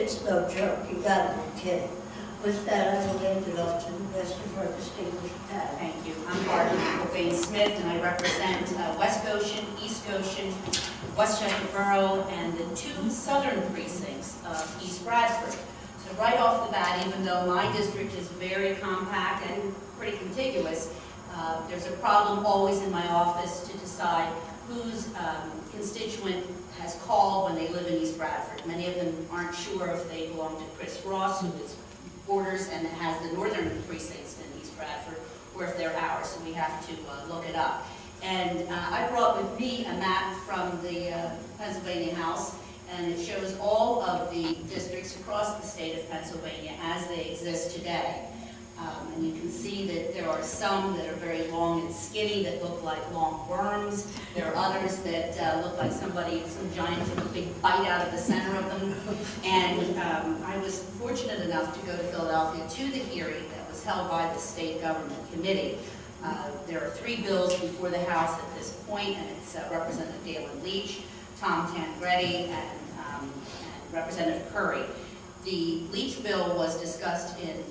it's no joke. You gotta be kidding. With that, I will hand it off to the rest of our distinguished panel. Thank you. I'm Barbara McIlvaine Smith, and I represent West Goshen, East Goshen, Westchester Borough, and the two southern precincts of East Bradford. So right off the bat, even though my district is very compact and pretty contiguous, there's a problem always in my office to decide whose constituent has called when they live in East Bradford. Many of them aren't sure if they belong to Chris Ross, who is borders and has the northern precincts in East Bradford, or if they're ours, so we have to look it up. And I brought with me a map from the Pennsylvania House, and it shows all of the districts across the state of Pennsylvania as they exist today. And you can see that there are some that are very long and skinny that look like long worms. There are others that look like some giant took a big bite out of the center of them. And I was fortunate enough to go to Philadelphia to the hearing that was held by the state government committee. There are 3 bills before the House at this point, and it's Representative Dalen Leach, Tom Tancredi, and Representative Curry. The Leach bill was discussed in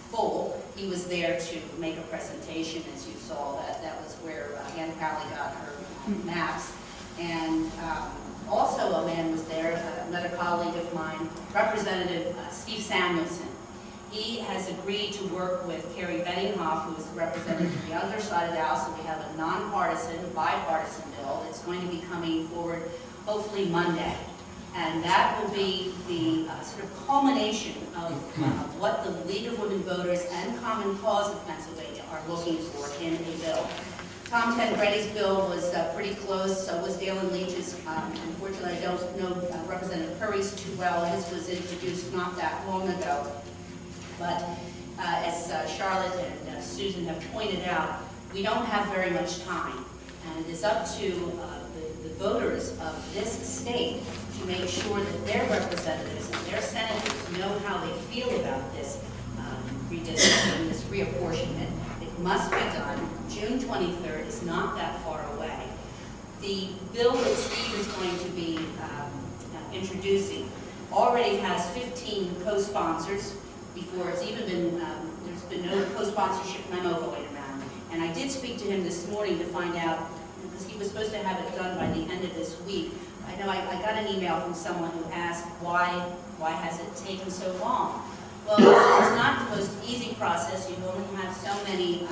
full. He was there to make a presentation, as you saw. That was where Ann Crowley got her maps. And also a man was there, another colleague of mine, Representative Steve Samuelson. He has agreed to work with Carrie Benninghoff, who is the representative from the other side of the House, and we have a nonpartisan, bipartisan bill that's going to be coming forward hopefully Monday. And that will be the sort of culmination of what the League of Women Voters and Common Cause of Pennsylvania are looking for in a bill. Tom Tancredi's bill was pretty close, so was Dalen Leach's. Unfortunately, I don't know Representative Curry's too well. His was introduced not that long ago. But as Charlotte and Susan have pointed out, we don't have very much time. And it is up to the voters of this state to make sure that their representatives and their senators know how they feel about this redistricting, this reapportionment. It must be done. June 23rd is not that far away. The bill that Steve is going to be introducing already has 15 co-sponsors before it's even been, there's been no co-sponsorship memo going around. And I did speak to him this morning to find out, because he was supposed to have it done by the end of this week. I know I got an email from someone who asked, why has it taken so long? Well, it's not the most easy process. You only have so many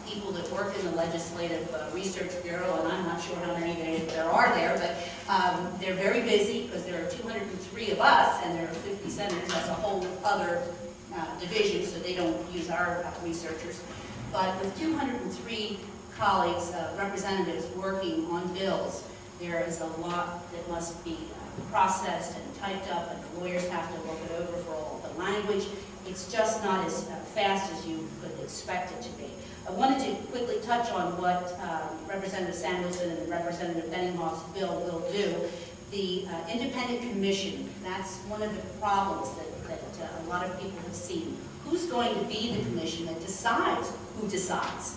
people that work in the Legislative Research Bureau, and I'm not sure how many there are there, but they're very busy because there are 203 of us, and there are 50 senators. That's a whole other division, so they don't use our researchers. But with 203 colleagues, representatives working on bills, there is a lot that must be processed and typed up, and the lawyers have to look it over for all the language. It's just not as fast as you could expect it to be. I wanted to quickly touch on what Representative Samuelson and Representative Benninghoff's bill will do. The independent commission, that's one of the problems that a lot of people have seen. Who's going to be the commission that decides who decides?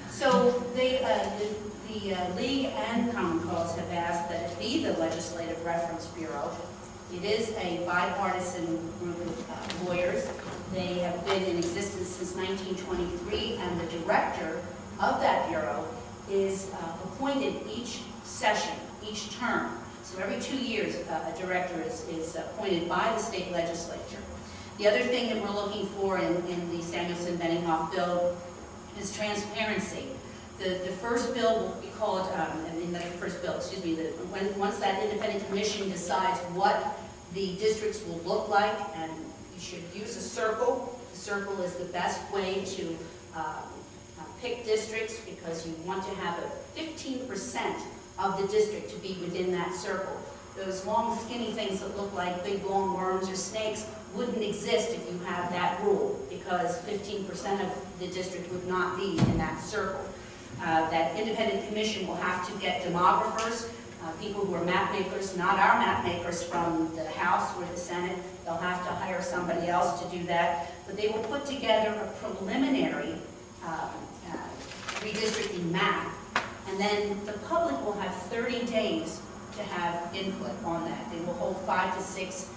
So the League and Common Cause have asked that it be the Legislative Reference Bureau. It is a bipartisan group of lawyers. They have been in existence since 1923, and the director of that bureau is appointed each session, each term. So every 2 years, a director is appointed by the state legislature. The other thing that we're looking for in the Samuelson-Benninghoff bill is transparency. The first bill will be called, once that independent commission decides what the districts will look like, and you should use a circle. The circle is the best way to pick districts, because you want to have a 15% of the district to be within that circle. Those long, skinny things that look like big, long worms or snakes wouldn't exist if you have that rule, because 15% of the district would not be in that circle. That independent commission will have to get demographers, people who are map makers, not our map makers from the House or the Senate. They'll have to hire somebody else to do that. But they will put together a preliminary redistricting map, and then the public will have 30 days to have input on that. They will hold 5 to 6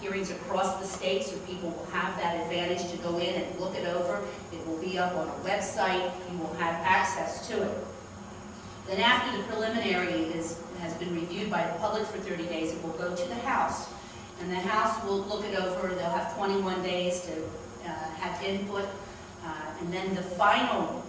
hearings across the state, so people will have that advantage to go in and look it over. It will be up on a website. You will have access to it. Then after the preliminary has been reviewed by the public for 30 days, it will go to the House. And the House will look it over. They'll have 21 days to have input. And then the final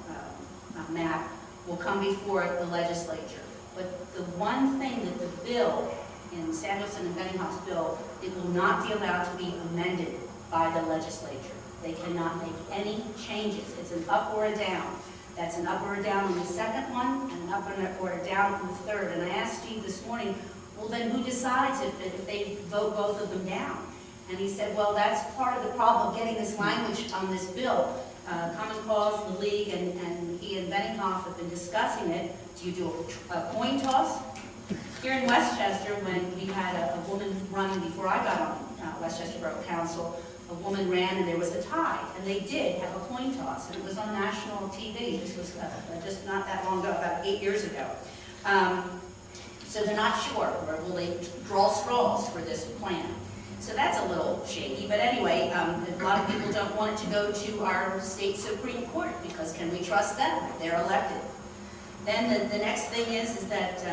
map will come before the legislature. But the one thing that the bill, in Samuelson and Benninghoff's bill, it will not be allowed to be amended by the legislature. They cannot make any changes. It's an up or a down. That's an up or a down on the second one, and an up or a down on the third. And I asked Steve this morning, well, then who decides if they vote both of them down? And he said, well, that's part of the problem of getting this language on this bill. Common Cause, the League, and he and Benninghoff have been discussing it. Do you do a coin toss? Here in Westchester, when we had a woman running before I got on Westchester Borough Council, a woman ran and there was a tie, and they did have a coin toss, and it was on national TV. This was just not that long ago, about 8 years ago. So they're not sure, or will they draw straws for this plan? So that's a little shaky, but anyway, a lot of people don't want it to go to our state Supreme Court, because can we trust them? They're elected. Then the next thing is that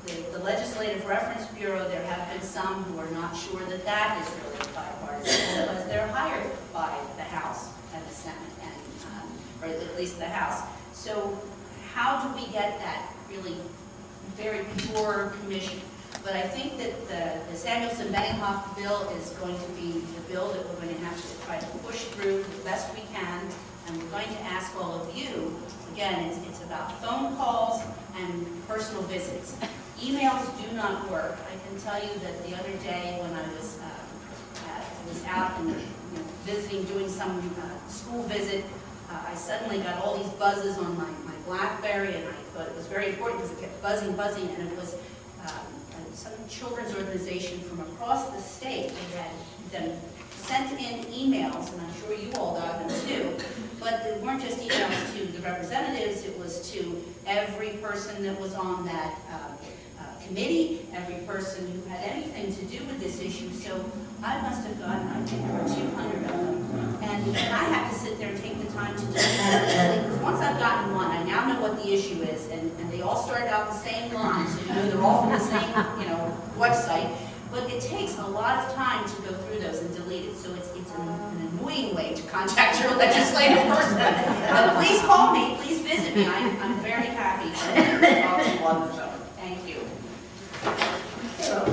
the Legislative Reference Bureau, there have been some who are not sure that that is really bipartisan, because they're hired by the House and the Senate, and, or at least the House. So how do we get that really very pure commission? But I think that the Samuelson-Benninghoff bill is going to be the bill that we're going to have to try to push through the best we can, and we're going to ask all of you, again, it's about phone calls and personal visits. Emails do not work. I can tell you that the other day when I was out and visiting, doing some school visit, I suddenly got all these buzzes on my BlackBerry, and I thought it was very important because it kept buzzing, and it was some children's organization from across the state. They had them sent in emails, and I'm sure you all got them too, but they weren't just emails to the representatives, it was to every person that was on that committee, every person who had anything to do with this issue. So I must have gotten, I think there were 200 of them, and I have to sit there and take the time to do that, because once I've gotten one, I now know what the issue is, and they all started out the same line, so they're all from the same website. But it takes a lot of time to go through those and delete it, so it's an annoying way to contact your legislative person. Please call me, please visit me. I'm very happy to talk to you on the phone. Thank you. So,